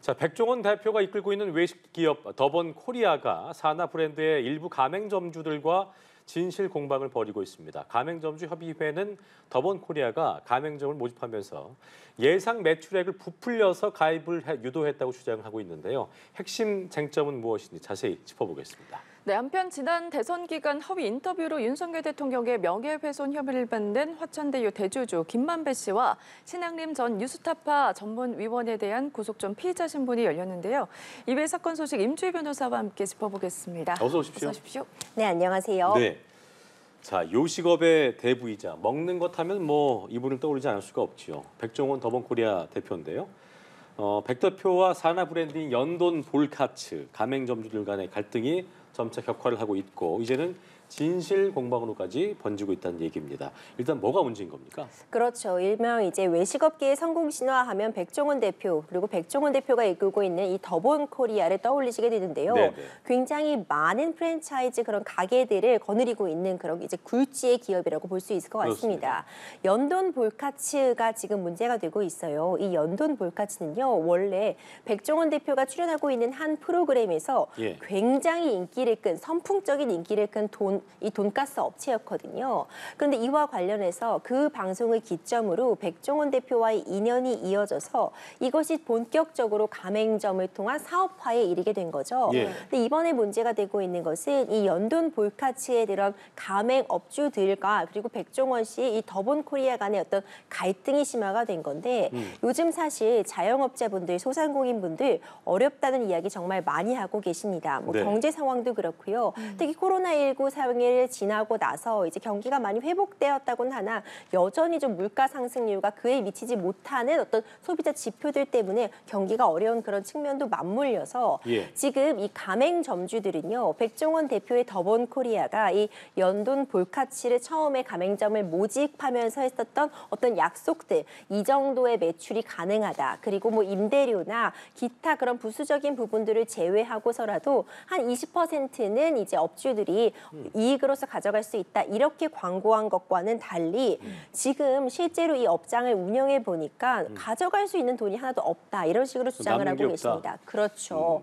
자, 백종원 대표가 이끌고 있는 외식 기업 더번 코리아가 산하 브랜드의 일부 가맹점주들과 진실 공방을 벌이고 있습니다. 가맹점주 협의회는 더번 코리아가 가맹점을 모집하면서 예상 매출액을 부풀려서 가입을 유도했다고 주장하고 있는데요. 핵심 쟁점은 무엇인지 자세히 짚어보겠습니다. 네, 한편 지난 대선 기간 허위 인터뷰로 윤석열 대통령의 명예훼손 혐의를 받는 화천대유 대주주 김만배 씨와 신앙림 전 뉴스타파 전문위원에 대한 구속 전 피의자 신문이 열렸는데요. 이외 사건 소식 임주희 변호사와 함께 짚어보겠습니다. 어서 오십시오. 어서 오십시오. 네, 안녕하세요. 네. 자, 요식업의 대부이자 먹는 것 하면 이분을 떠올리지 않을 수가 없지요. 백종원 더번코리아 대표인데요. 백 대표와 산하 브랜드인 연돈 볼카츠 가맹점주들 간의 갈등이 점차 격화를 하고 있고 이제는 진실 공방으로까지 번지고 있다는 얘기입니다. 일단 뭐가 문제인 겁니까? 그렇죠. 일명 이제 외식업계의 성공 신화하면 백종원 대표 그리고 백종원 대표가 이끌고 있는 이 더본 코리아를 떠올리시게 되는데요. 네네. 굉장히 많은 프랜차이즈 그런 가게들을 거느리고 있는 그런 이제 굴지의 기업이라고 볼 수 있을 것 같습니다. 연돈 볼카츠가 지금 문제가 되고 있어요. 이 연돈 볼카츠는요, 원래 백종원 대표가 출연하고 있는 한 프로그램에서 굉장히 인기를 끈 선풍적인 인기를 끈 이 돈가스 업체였거든요. 그런데 이와 관련해서 그 방송을 기점으로 백종원 대표와의 인연이 이어져서 이것이 본격적으로 가맹점을 통한 사업화에 이르게 된 거죠. 근데 이번에 문제가 되고 있는 것은 이 연돈 볼카츠의 그런 가맹업주들과 그리고 백종원 씨의 이 더본 코리아 간의 어떤 갈등이 심화가 된 건데 요즘 사실 자영업자분들, 소상공인분들 어렵다는 이야기 정말 많이 하고 계십니다. 경제 상황도 그렇고요. 특히 코로나19 상황을 지나고 나서 이제 경기가 많이 회복되었다고는 하나 여전히 좀 물가 상승률과 그에 미치지 못하는 어떤 소비자 지표들 때문에 경기가 어려운 그런 측면도 맞물려서 지금 이 가맹점주들은요, 백종원 대표의 더본 코리아가 이 연돈 볼카츠를 처음에 가맹점을 모집하면서 했었던 어떤 약속들, 이 정도의 매출이 가능하다. 그리고 임대료나 기타 그런 부수적인 부분들을 제외하고서라도 한 20%는 이제 업주들이 이익으로서 가져갈 수 있다. 이렇게 광고한 것과는 달리 지금 실제로 이 업장을 운영해 보니까 가져갈 수 있는 돈이 하나도 없다. 이런 식으로 주장을 하고 계십니다. 그렇죠.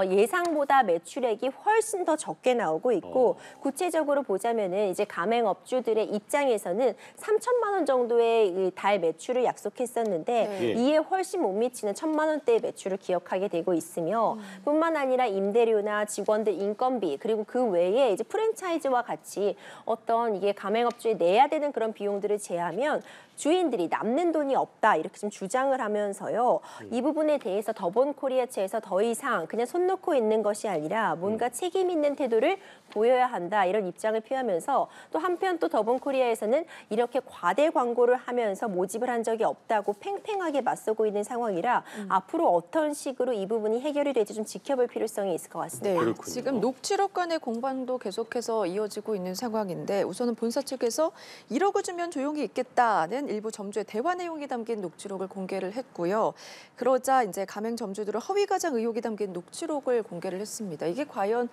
예상보다 매출액이 훨씬 더 적게 나오고 있고 구체적으로 보자면은 이제 가맹업주들의 입장에서는 3천만 원 정도의 달 매출을 약속했었는데 이에 훨씬 못 미치는 1,000만 원대의 매출을 기억하게 되고 있으며 뿐만 아니라 임대료나 직원들 인건비 그리고 그 외에 이제 프랜차이즈와 같이 어떤 이게 가맹업주에 내야 되는 그런 비용들을 제하면 주인들이 남는 돈이 없다 이렇게 좀 주장을 하면서요. 이 부분에 대해서 더본 코리아 측에서 더 이상 그냥 손 놓고 있는 것이 아니라 뭔가 책임 있는 태도를 보여야 한다 이런 입장을 표하면서 또 한편 또 더본 코리아에서는 이렇게 과대 광고를 하면서 모집을 한 적이 없다고 팽팽하게 맞서고 있는 상황이라 앞으로 어떤 식으로 이 부분이 해결이 될지 좀 지켜볼 필요성이 있을 것 같습니다. 네, 지금 녹취록 간의 공방도 계속해서 이어지고 있는 상황인데 우선은 본사 측에서 1억을 주면 조용히 있겠다는 일부 점주의 대화 내용이 담긴 녹취록을 공개를 했고요. 그러자 이제 가맹점주들은 허위 가장 의혹이 담긴 녹취록을 공개를 했습니다. 이게 과연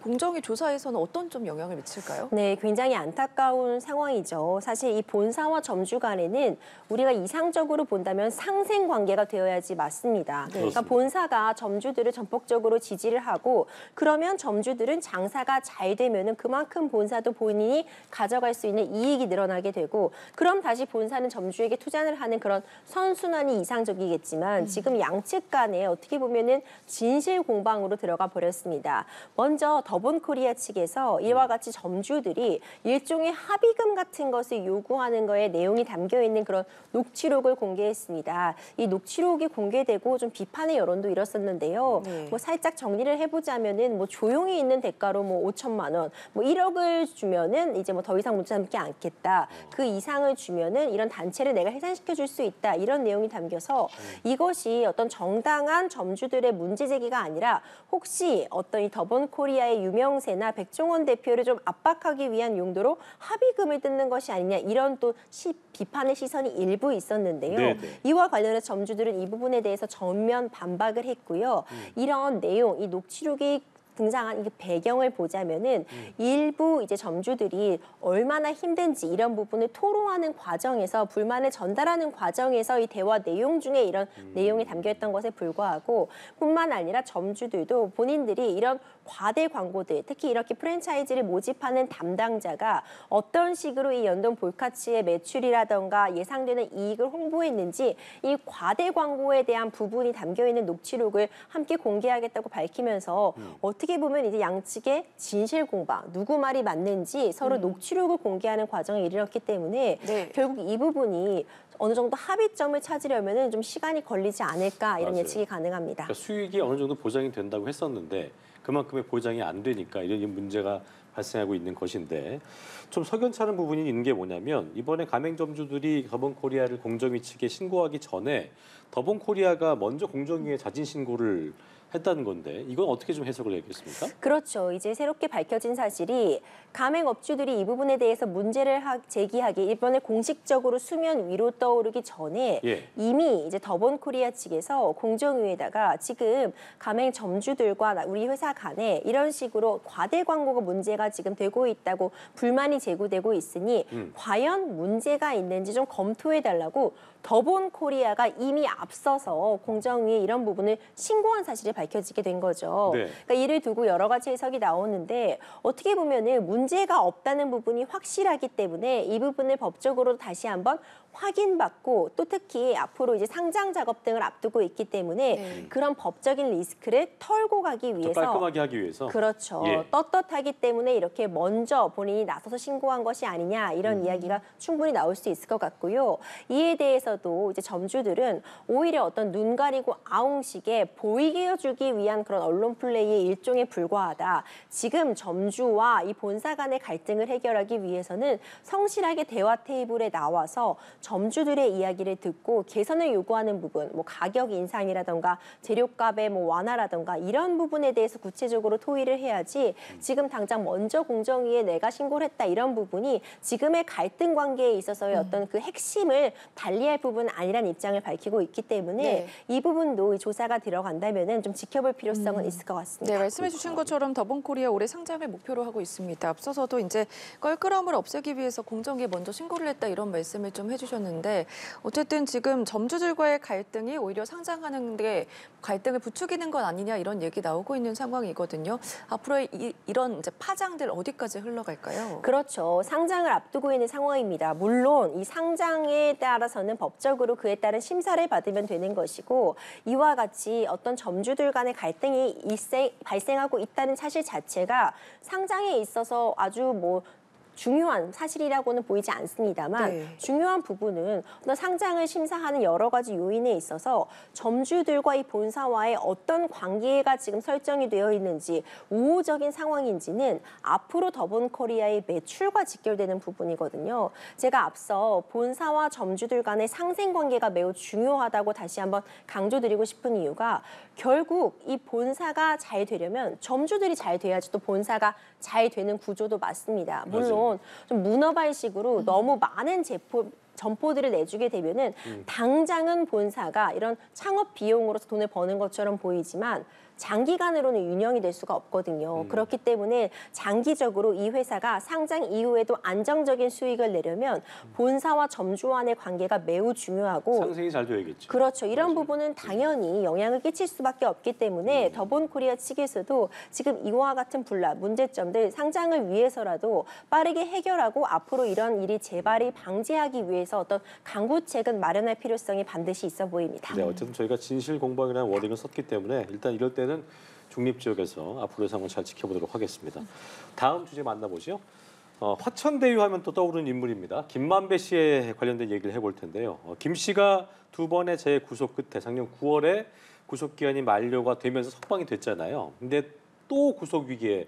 공정위 조사에서는 어떤 좀 영향을 미칠까요? 네, 굉장히 안타까운 상황이죠. 사실 이 본사와 점주 간에는 우리가 이상적으로 본다면 상생 관계가 되어야지 맞습니다. 그러니까 본사가 점주들을 전폭적으로 지지를 하고 그러면 점주들은 장사가 잘 되면은 그만큼 본사도 본인이 가져갈 수 있는 이익이 늘어나게 되고 그럼 다시 본사는 점주에게 투자를 하는 그런 선순환이 이상적이겠지만 지금 양측 간에 어떻게 보면은 진실 공방으로 들어가 버렸습니다. 먼저 더본 코리아 측에서 이와 같이 점주들이 일종의 합의금 같은 것을 요구하는 거에 내용이 담겨 있는 그런 녹취록을 공개했습니다. 이 녹취록이 공개되고 좀 비판의 여론도 일었었는데요. 살짝 정리를 해보자면은 조용히 있는 대가로 5천만 원, 1억을 주면은 이제 더 이상 못 참지 않겠다. 그 이상을 주면은 이런 단체를 내가 해산시켜 줄 수 있다. 이런 내용이 담겨서 이것이 어떤 정당한 점주들의 문제 제기가 아니라 혹시 어떤 이 더본 코리아의 유명세나 백종원 대표를 좀 압박하기 위한 용도로 합의금을 뜯는 것이 아니냐 이런 또 비판의 시선이 일부 있었는데요. 이와 관련해서 점주들은 이 부분에 대해서 전면 반박을 했고요. 이런 내용, 이 녹취록이 등장한 이 배경을 보자면은 일부 이제 점주들이 얼마나 힘든지 이런 부분을 토로하는 과정에서 불만을 전달하는 과정에서 이 대화 내용 중에 이런 내용이 담겨 있던 것에 불과하고 뿐만 아니라 점주들도 본인들이 이런 과대 광고들, 특히 이렇게 프랜차이즈를 모집하는 담당자가 어떤 식으로 이 연돈 볼카치의 매출이라던가 예상되는 이익을 홍보했는지 이 과대 광고에 대한 부분이 담겨 있는 녹취록을 함께 공개하겠다고 밝히면서 어떻게 보면 이제 양측의 진실 공방, 누구 말이 맞는지 서로 녹취록을 공개하는 과정에 이르렀기 때문에 네. 결국 이 부분이 어느 정도 합의점을 찾으려면은 좀 시간이 걸리지 않을까 이런 맞아요. 예측이 가능합니다. 그러니까 수익이 어느 정도 보장이 된다고 했었는데 그만큼의 보장이 안 되니까 이런 문제가 발생하고 있는 것인데 좀 석연찮은 부분이 있는 게 뭐냐면 이번에 가맹점주들이 더본코리아를 공정위 측에 신고하기 전에 더본코리아가 먼저 공정위에 자진 신고를 했다는 건데 이건 어떻게 좀 해석을 해야겠습니까? 그렇죠. 이제 새롭게 밝혀진 사실이 가맹업주들이 이 부분에 대해서 문제를 제기하기 이번에 공식적으로 수면 위로 떠오르기 전에 예. 이미 이제 더본코리아 측에서 공정위에다가 지금 가맹점주들과 우리 회사 간에 이런 식으로 과대 광고가 문제가 지금 되고 있다고 불만이 제기되고 있으니 과연 문제가 있는지 좀 검토해달라고 더본코리아가 이미 앞서서 공정위에 이런 부분을 신고한 사실이 밝혀지게 된 거죠. 네. 그러니까 이를 두고 여러 가지 해석이 나오는데 어떻게 보면은 문제가 없다는 부분이 확실하기 때문에 이 부분을 법적으로 다시 한번 확인받고 또 특히 앞으로 이제 상장 작업 등을 앞두고 있기 때문에 네. 그런 법적인 리스크를 털고 가기 더 위해서 깔끔하게 하기 위해서. 그렇죠. 예. 떳떳하기 때문에 이렇게 먼저 본인이 나서서 신고한 것이 아니냐 이런 이야기가 충분히 나올 수 있을 것 같고요. 이에 대해서도 이제 점주들은 오히려 어떤 눈 가리고 아웅식에 보이게 해주기 위한 그런 언론 플레이의 일종에 불과하다. 지금 점주와 이 본사 간의 갈등을 해결하기 위해서는 성실하게 대화 테이블에 나와서 점주들의 이야기를 듣고 개선을 요구하는 부분, 뭐 가격 인상이라던가 재료값의 뭐 완화라던가 이런 부분에 대해서 구체적으로 토의를 해야지 지금 당장 먼저 공정위에 내가 신고를 했다 이런 부분이 지금의 갈등 관계에 있어서의 어떤 그 핵심을 달리할 부분은 아니라는 입장을 밝히고 있기 때문에 네. 이 부분도 이 조사가 들어간다면은 좀 지켜볼 필요성은 있을 것 같습니다. 네, 말씀해 주신 것처럼 더본코리아 올해 상장을 목표로 하고 있습니다. 앞서서도 이제 껄끄러움을 없애기 위해서 공정위에 먼저 신고를 했다 이런 말씀을 좀 해주셨는데 어쨌든 지금 점주들과의 갈등이 오히려 상장하는 데 갈등을 부추기는 건 아니냐 이런 얘기 나오고 있는 상황이거든요. 앞으로 이런 이제 파장들 어디까지 흘러갈까요? 그렇죠. 상장을 앞두고 있는 상황입니다. 물론 이 상장에 따라서는 법적으로 그에 따른 심사를 받으면 되는 것이고 이와 같이 어떤 점주들 간의 갈등이 발생하고 있다는 사실 자체가 상장에 있어서 아주 뭐 중요한 사실이라고는 보이지 않습니다만 네. 중요한 부분은 어떤 상장을 심사하는 여러 가지 요인에 있어서 점주들과 이 본사와의 어떤 관계가 지금 설정이 되어 있는지 우호적인 상황인지는 앞으로 더본코리아의 매출과 직결되는 부분이거든요. 제가 앞서 본사와 점주들 간의 상생관계가 매우 중요하다고 다시 한번 강조드리고 싶은 이유가 결국 이 본사가 잘 되려면 점주들이 잘 돼야지 또 본사가 잘 되는 구조도 맞습니다. 물론 좀 문어발식으로 너무 많은 점포들을 내주게 되면은 당장은 본사가 이런 창업 비용으로서 돈을 버는 것처럼 보이지만 장기간으로는 운영이 될 수가 없거든요. 그렇기 때문에 장기적으로 이 회사가 상장 이후에도 안정적인 수익을 내려면 본사와 점주 간의 관계가 매우 중요하고 상생이 잘 돼야겠죠. 그렇죠. 이런 맞아요. 부분은 당연히 영향을 끼칠 수밖에 없기 때문에 더본코리아 측에서도 지금 이와 같은 분란, 문제점들 상장을 위해서라도 빠르게 해결하고 앞으로 이런 일이 재발이 방지하기 위해서 어떤 강구책은 마련할 필요성이 반드시 있어 보입니다. 네, 어쨌든 저희가 진실 공방이라는 워딩을 썼기 때문에 일단 이럴 때는 중립 지역에서 앞으로의 상황을 잘 지켜보도록 하겠습니다. 다음 주제 만나보죠. 화천대유 하면 또 떠오르는 인물입니다. 김만배 씨에 관련된 얘기를 해볼 텐데요. 김 씨가 두 번의 재구속 끝에 작년 9월에 구속 기한이 만료가 되면서 석방이 됐잖아요. 근데 또 구속 위기에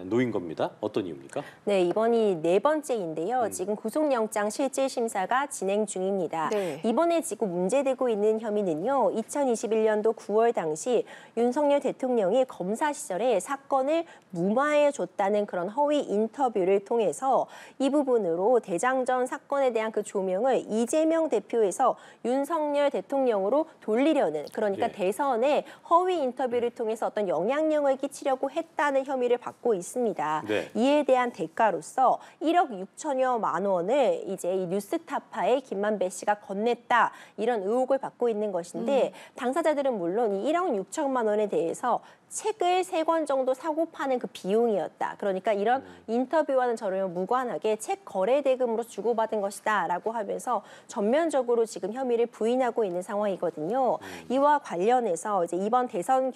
놓인 겁니다. 어떤 이유입니까? 네, 이번이 네 번째인데요. 지금 구속영장 실질 심사가 진행 중입니다. 네. 이번에 지금 문제되고 있는 혐의는요. 2021년도 9월 당시 윤석열 대통령이 검사 시절에 사건을 무마해 줬다는 그런 허위 인터뷰를 통해서 이 부분으로 대장전 사건에 대한 그 조명을 이재명 대표에서 윤석열 대통령으로 돌리려는, 그러니까 예. 대선에 허위 인터뷰를 통해서 어떤 영향력을 끼치려고 했다는 혐의를 받고 있습니다. 네. 이에 대한 대가로서 1억 6천여만 원을 이제 이 뉴스타파에 김만배 씨가 건넸다, 이런 의혹을 받고 있는 것인데 당사자들은 물론 이 1억 6천만 원에 대해서 책을 3권 정도 사고 파는 그 비용이었다. 그러니까 이런 인터뷰와는 전혀 무관하게 책 거래 대금으로 주고받은 것이다라고 하면서 전면적으로 지금 혐의를 부인하고 있는 상황이거든요. 이와 관련해서 이제 이번 대선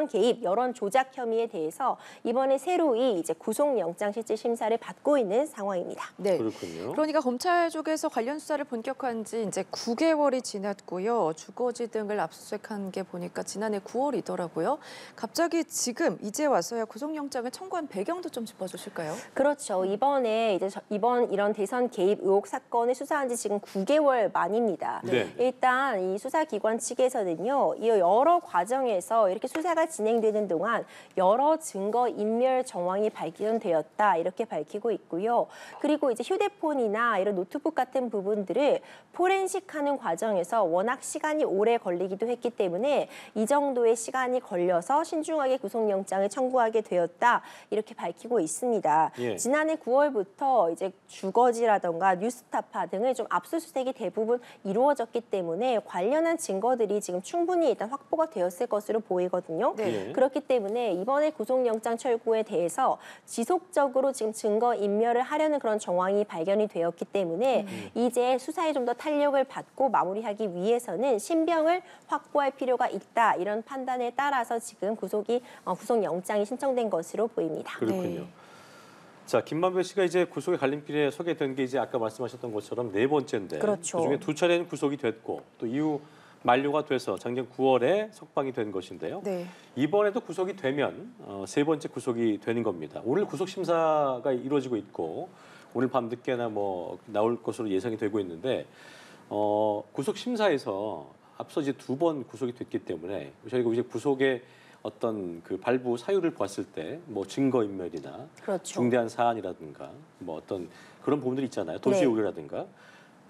개입 여론 조작 혐의에 대해서 이번에 새로이 이제 구속영장 실질 심사를 받고 있는 상황입니다. 네. 그렇군요. 그러니까 검찰 쪽에서 관련 수사를 본격화한 지 이제 9개월이 지났고요. 주거지 등을 압수수색한 게 보니까 지난해 9월이더라고요. 갑자기 지금 이제 와서야 구속영장을 청구한 배경도 좀 짚어주실까요? 그렇죠. 이번에 이번 이런 대선 개입 의혹 사건을 수사한 지 지금 9개월 만입니다. 네. 일단 이 수사기관 측에서는요, 이 여러 과정에서 이렇게 수사가 진행되는 동안 여러 증거 인멸 정황이 발견되었다, 이렇게 밝히고 있고요. 그리고 이제 휴대폰이나 이런 노트북 같은 부분들을 포렌식하는 과정에서 워낙 시간이 오래 걸리기도 했기 때문에 이 정도의 시간이 걸려서 신중하게 구속영장을 청구하게 되었다, 이렇게 밝히고 있습니다. 예. 지난해 9월부터 이제 주거지라던가 뉴스타파 등을 좀 압수수색이 대부분 이루어졌기 때문에 관련한 증거들이 지금 충분히 일단 확보가 되었을 것으로 보이거든요. 네. 예. 그렇기 때문에 이번에 구속영장 철구에 대해서 지속적으로 지금 증거 인멸을 하려는 그런 정황이 발견이 되었기 때문에 이제 수사에 좀 더 탄력을 받고 마무리하기 위해서는 신병을 확보할 필요가 있다, 이런 판단에 따라서 지금 구속영장이 신청된 것으로 보입니다. 그렇군요. 네. 자, 김만배 씨가 이제 구속의 갈림길에 서게 된 게 이제 아까 말씀하셨던 것처럼 네 번째인데, 그렇죠. 그중에 2차례는 구속이 됐고 또 이후 만료가 돼서 작년 9월에 석방이 된 것인데요. 네. 이번에도 구속이 되면 세 번째 구속이 되는 겁니다. 오늘 구속 심사가 이루어지고 있고 오늘 밤 늦게나 뭐 나올 것으로 예상이 되고 있는데 구속 심사에서 앞서 이제 2번 구속이 됐기 때문에 저희가 이제 구속의 어떤 그 발부 사유를 봤을 때 뭐 증거 인멸이나 그렇죠. 중대한 사안이라든가 뭐 어떤 그런 부분들이 있잖아요. 도주의 네. 우려라든가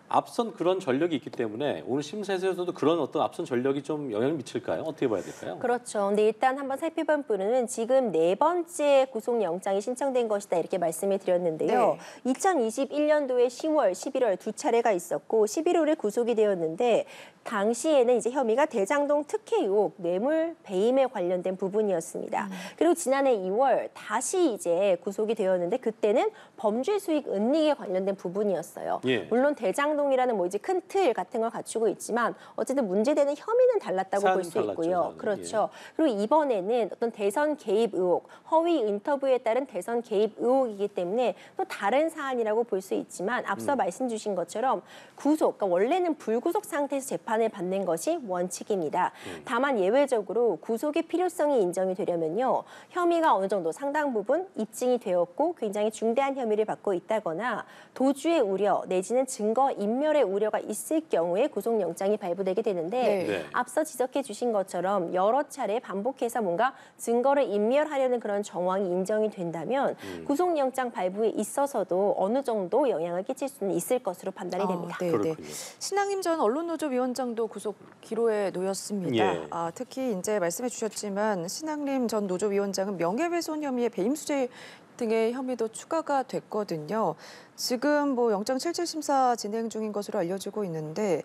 앞선 그런 전력이 있기 때문에 오늘 심사에서도 그런 어떤 앞선 전력이 좀 영향을 미칠까요? 어떻게 봐야 될까요? 그렇죠. 근데 일단 한번 살펴본 부분은 지금 네 번째 구속영장이 신청된 것이다, 이렇게 말씀을 드렸는데요. 2021년도에 10월, 11월 두 차례가 있었고 11월에 구속이 되었는데 당시에는 이제 혐의가 대장동 특혜 의혹, 뇌물 배임에 관련된 부분이었습니다. 그리고 지난해 2월 다시 이제 구속이 되었는데 그때는 범죄 수익 은닉에 관련된 부분이었어요. 예. 물론 대장동이라는 뭐 이제 큰 틀 같은 걸 갖추고 있지만 어쨌든 문제되는 혐의는 달랐다고 사안은 볼 수 달랐죠, 있고요. 사안은. 그렇죠. 그리고 이번에는 어떤 대선 개입 의혹, 허위 인터뷰에 따른 대선 개입 의혹이기 때문에 또 다른 사안이라고 볼 수 있지만 앞서 말씀 주신 것처럼 구속, 그러니까 원래는 불구속 상태에서 재판을 받는 것이 원칙입니다. 다만 예외적으로 구속의 필요성이 인정이 되려면요, 혐의가 어느 정도 상당 부분 입증이 되었고 굉장히 중대한 혐의를 받고 있다거나 도주의 우려 내지는 증거 인멸의 우려가 있을 경우에 구속영장이 발부되게 되는데 네. 네. 앞서 지적해 주신 것처럼 여러 차례 반복해서 뭔가 증거를 인멸하려는 그런 정황이 인정이 된다면 구속영장 발부에 있어서도 어느 정도 영향을 끼칠 수는 있을 것으로 판단이 됩니다. 네, 네. 그렇군요. 신학님 전 언론노조 위원장도 구속 기로에 놓였습니다. 예. 특히 이제 말씀해 주셨지만 신학님 전 노조위원장은 명예훼손 혐의의 배임수재 등의 혐의도 추가가 됐거든요. 지금 뭐 영장 실질 심사 진행 중인 것으로 알려지고 있는데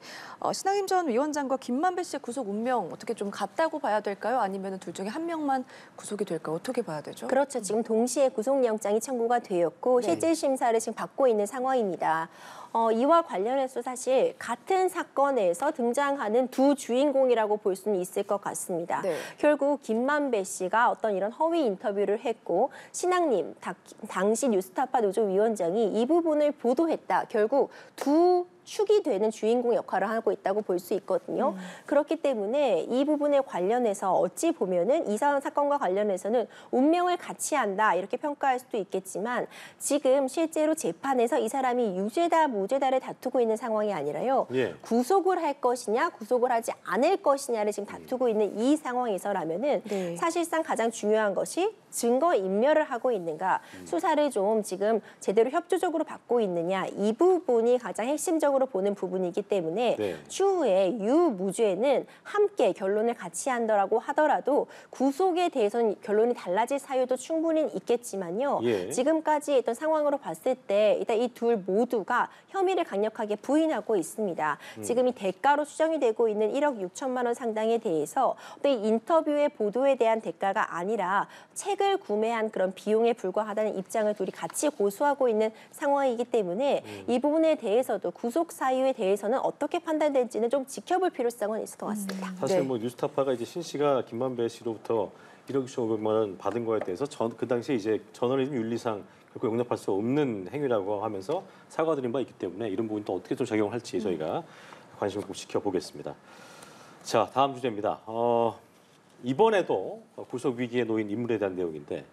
신학임 전 위원장과 김만배 씨의 구속 운명 어떻게 좀 같다고 봐야 될까요? 아니면 둘 중에 한 명만 구속이 될까요? 어떻게 봐야 되죠? 그렇죠. 지금 동시에 구속영장이 청구가 되었고 네. 실질 심사를 지금 받고 있는 상황입니다. 이와 관련해서 사실 같은 사건에서 등장하는 두 주인공이라고 볼 수는 있을 것 같습니다. 네. 결국 김만배 씨가 어떤 이런 허위 인터뷰를 했고 신학님, 당시 뉴스타파 노조 위원장이 이 부분을 보도했다. 결국 두 축이 되는 주인공 역할을 하고 있다고 볼 수 있거든요. 그렇기 때문에 이 부분에 관련해서 어찌 보면은 이 사건과 관련해서는 운명을 같이 한다 이렇게 평가할 수도 있겠지만 지금 실제로 재판에서 이 사람이 유죄다 무죄다를 다투고 있는 상황이 아니라요. 예. 구속을 할 것이냐 구속을 하지 않을 것이냐를 지금 다투고 있는 이 상황에서라면은 네. 사실상 가장 중요한 것이 증거 인멸을 하고 있는가, 수사를 좀 지금 제대로 협조적으로 받고 있느냐, 이 부분이 가장 핵심적으로 보는 부분이기 때문에 네. 추후에 유무죄는 함께 결론을 같이 한다라고 하더라도 구속에 대해서는 결론이 달라질 사유도 충분히 있겠지만요. 예. 지금까지 있던 상황으로 봤을 때 일단 이 둘 모두가 혐의를 강력하게 부인하고 있습니다. 지금 이 대가로 추정이 되고 있는 1억 6천만 원 상당에 대해서 이 인터뷰의 보도에 대한 대가가 아니라 책을 구매한 그런 비용에 불과하다는 입장을 둘이 같이 고수하고 있는 상황이기 때문에 이 부분에 대해서도 구속 사유에 대해서는 어떻게 판단될지는 좀 지켜볼 필요성은 있을 것 같습니다. 사실 네. 뭐 뉴스타파가 이제 신 씨가 김만배 씨로부터 1억 2,500만 원 받은 거에 대해서 그 당시에 이제 저널리즘 윤리상 결코 용납할 수 없는 행위라고 하면서 사과드린 바 있기 때문에 이런 부분도 어떻게 좀 적용할지 저희가 관심을 꼭 지켜보겠습니다. 자, 다음 주제입니다. 이번에도 구속 위기에 놓인 인물에 대한 내용인데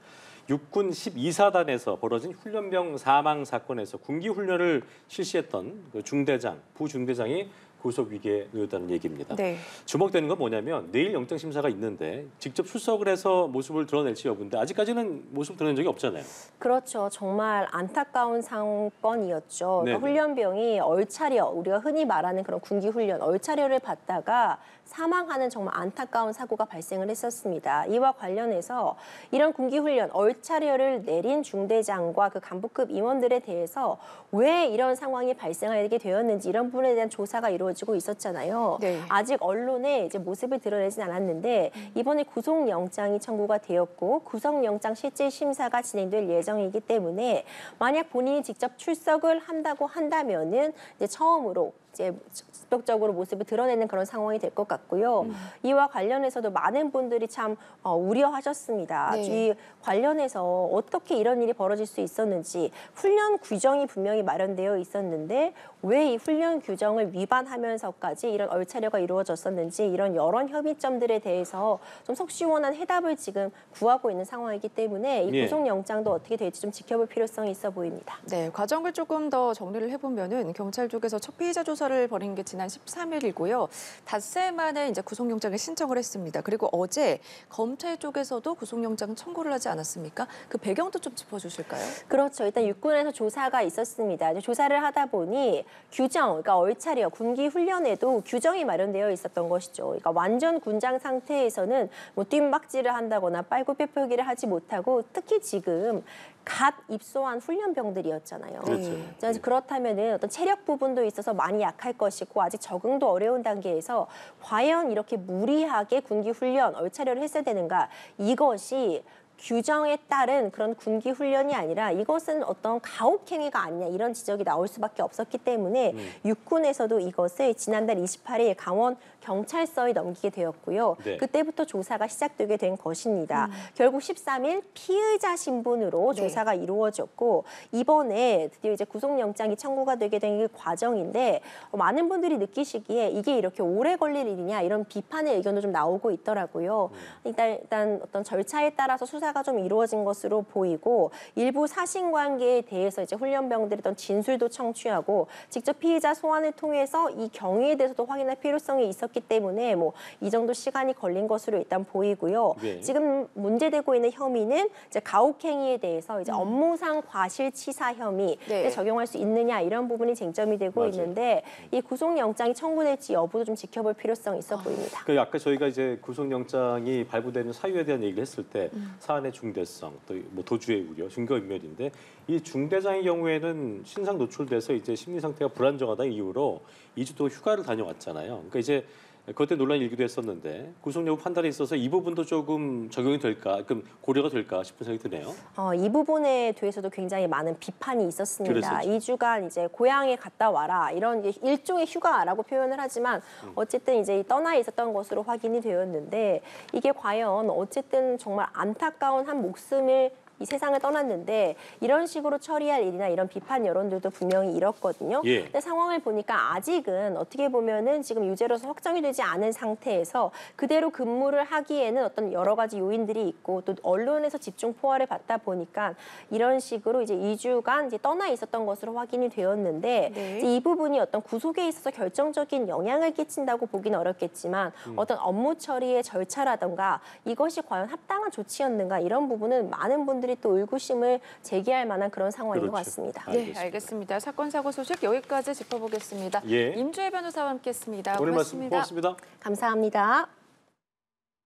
육군 12사단에서 벌어진 훈련병 사망 사건에서 군기 훈련을 실시했던 그 중대장, 부중대장이 구속 위기에 놓였다는 얘기입니다. 네. 주목되는 건 뭐냐면 내일 영장 심사가 있는데 직접 출석을 해서 모습을 드러낼지 여부인데 아직까지는 모습 드러낸 적이 없잖아요. 그렇죠. 정말 안타까운 사건이었죠. 네네. 그러니까 훈련병이 얼차려, 우리가 흔히 말하는 그런 군기 훈련, 얼차려를 받다가 사망하는 정말 안타까운 사고가 발생을 했었습니다. 이와 관련해서 이런 군기 훈련, 얼차려를 내린 중대장과 그 간부급 임원들에 대해서 왜 이런 상황이 발생하게 되었는지 이런 부분에 대한 조사가 이루어지고 있었잖아요. 네. 아직 언론에 이제 모습을 드러내진 않았는데 이번에 구속영장이 청구가 되었고 구속영장 실질 심사가 진행될 예정이기 때문에 만약 본인이 직접 출석을 한다고 한다면은 이제 처음으로 이제 직접적으로 모습을 드러내는 그런 상황이 될 것 같고요. 이와 관련해서도 많은 분들이 참 우려하셨습니다. 네. 이 관련해서 어떻게 이런 일이 벌어질 수 있었는지 훈련 규정이 분명히 마련되어 있었는데 왜 이 훈련 규정을 위반하면서까지 이런 얼차려가 이루어졌었는지 이런 여러 혐의점들에 대해서 좀 속 시원한 해답을 지금 구하고 있는 상황이기 때문에 이 예. 구속영장도 어떻게 될지 좀 지켜볼 필요성이 있어 보입니다. 네, 과정을 조금 더 정리를 해보면은 경찰 쪽에서 첫 피의자 조사를 벌인 게 지난 13일이고요. 닷새 만에 이제 구속영장을 신청을 했습니다. 그리고 어제 검찰 쪽에서도 구속영장 청구를 하지 않았습니까? 그 배경도 좀 짚어주실까요? 그렇죠. 일단 육군에서 조사가 있었습니다. 이제 조사를 하다 보니 규정, 그러니까 얼차려, 군기 훈련에도 규정이 마련되어 있었던 것이죠. 그러니까 완전 군장 상태에서는 뭐 뜀박질을 한다거나 빨구뼈표기를 하지 못하고 특히 지금 갓 입소한 훈련병들이었잖아요. 그렇죠. 그래서 그렇다면은 어떤 체력 부분도 있어서 많이 약할 것이고 아직 적응도 어려운 단계에서 과연 이렇게 무리하게 군기 훈련, 얼차려를 했어야 되는가? 이것이 규정에 따른 그런 군기 훈련이 아니라 이것은 어떤 가혹행위가 아니냐 이런 지적이 나올 수밖에 없었기 때문에 육군에서도 이것을 지난달 28일 강원 경찰서에 넘기게 되었고요. 네. 그때부터 조사가 시작되게 된 것입니다. 결국 13일 피의자 신분으로 네. 조사가 이루어졌고 이번에 드디어 이제 구속영장이 청구가 되게 된 그 과정인데 많은 분들이 느끼시기에 이게 이렇게 오래 걸릴 일이냐 이런 비판의 의견도 좀 나오고 있더라고요. 일단 어떤 절차에 따라서 수사가 좀 이루어진 것으로 보이고 일부 사실관계에 대해서 이제 훈련병들이 어떤 진술도 청취하고 직접 피의자 소환을 통해서 이 경위에 대해서도 확인할 필요성이 있었기 때문에 뭐 이 정도 시간이 걸린 것으로 일단 보이고요. 네. 지금 문제되고 있는 혐의는 이제 가혹행위에 대해서 이제 업무상 과실치사 혐의 네. 적용할 수 있느냐 이런 부분이 쟁점이 되고 맞아요. 있는데 이 구속영장이 청구될지 여부도 좀 지켜볼 필요성이 있어 보입니다. 그 아까 저희가 이제 구속영장이 발부되는 사유에 대한 얘기를 했을 때 사안의 중대성, 또 뭐 도주의 우려, 증거인멸인데 이 중대장의 경우에는 신상 노출돼서 이제 심리 상태가 불안정하다 이유로 2주 동안 휴가를 다녀왔잖아요. 그러니까 이제 그때 논란이 일기도 했었는데 구속 여부 판단에 있어서 이 부분도 조금 적용이 될까, 그럼 고려가 될까 싶은 생각이 드네요. 이 부분에 대해서도 굉장히 많은 비판이 있었습니다. 그랬었죠. 2주간 이제 고향에 갔다 와라 이런 일종의 휴가라고 표현을 하지만 어쨌든 이제 떠나 있었던 것으로 확인이 되었는데 이게 과연 어쨌든 정말 안타까운 한 목숨을 이 세상을 떠났는데 이런 식으로 처리할 일이나 이런 비판 여론들도 분명히 일었거든요. 예. 근데 상황을 보니까 아직은 어떻게 보면은 지금 유죄로서 확정이 되지 않은 상태에서 그대로 근무를 하기에는 어떤 여러 가지 요인들이 있고 또 언론에서 집중 포화를 받다 보니까 이런 식으로 이제 2주간 이제 떠나 있었던 것으로 확인이 되었는데 네. 이제 이 부분이 어떤 구속에 있어서 결정적인 영향을 끼친다고 보기는 어렵겠지만 어떤 업무 처리의 절차라던가 이것이 과연 합당한 조치였는가 이런 부분은 많은 분들이 또 의구심을 제기할 만한 그런 상황인 것 그렇죠. 같습니다. 알겠습니다. 네, 알겠습니다. 사건 사고 소식 여기까지 짚어보겠습니다. 예. 임주혜 변호사와 함께했습니다. 오늘 말씀 고맙습니다. 고맙습니다. 감사합니다.